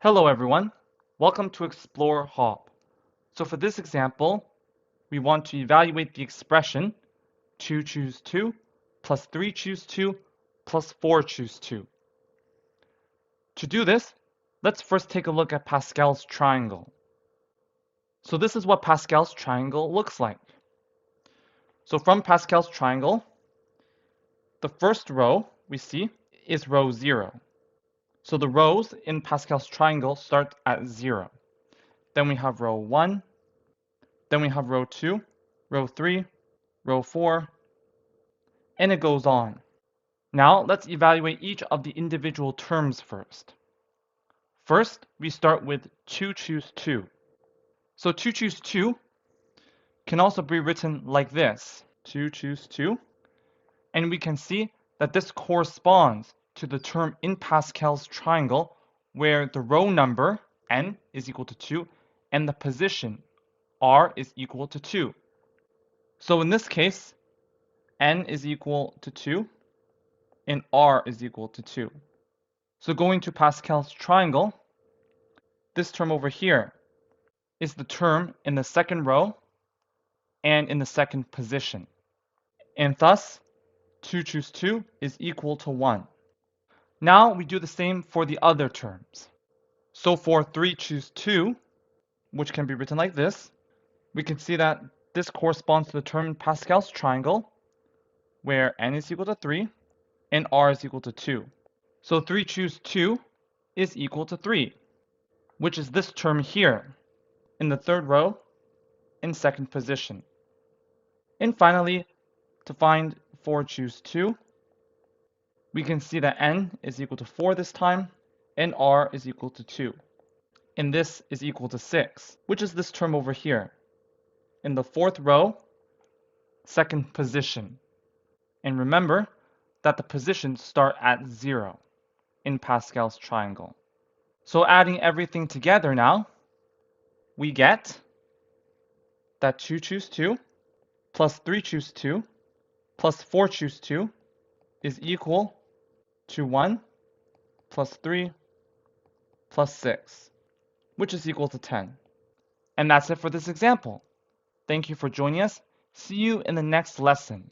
Hello everyone, welcome to Explore Hop. So for this example, we want to evaluate the expression 2 choose 2 plus 3 choose 2 plus 4 choose 2. To do this, let's first take a look at Pascal's triangle. So this is what Pascal's triangle looks like. So from Pascal's triangle, the first row we see is row 0. So the rows in Pascal's triangle start at 0. Then we have row 1, then we have row 2, row 3, row 4, and it goes on. Now let's evaluate each of the individual terms first. First, we start with 2 choose 2. So 2 choose 2 can also be written like this, 2 choose 2, and we can see that this corresponds to the term in Pascal's triangle where the row number n is equal to 2 and the position r is equal to 2. So in this case, n is equal to 2 and r is equal to 2. So going to Pascal's triangle, this term over here is the term in the second row and in the second position. And thus, 2 choose 2 is equal to 1. Now we do the same for the other terms. So for 3 choose 2, which can be written like this, we can see that this corresponds to the term in Pascal's triangle where n is equal to 3 and r is equal to 2. So 3 choose 2 is equal to 3, which is this term here in the third row in second position. And finally, to find 4 choose 2, we can see that n is equal to 4 this time and r is equal to 2. And this is equal to 6, which is this term over here in the fourth row, second position. And remember that the positions start at 0 in Pascal's triangle. So adding everything together now, we get that 2 choose 2 plus 3 choose 2 plus 4 choose 2 is equal to 1 plus 3 plus 6, which is equal to 10. And that's it for this example. Thank you for joining us. See you in the next lesson.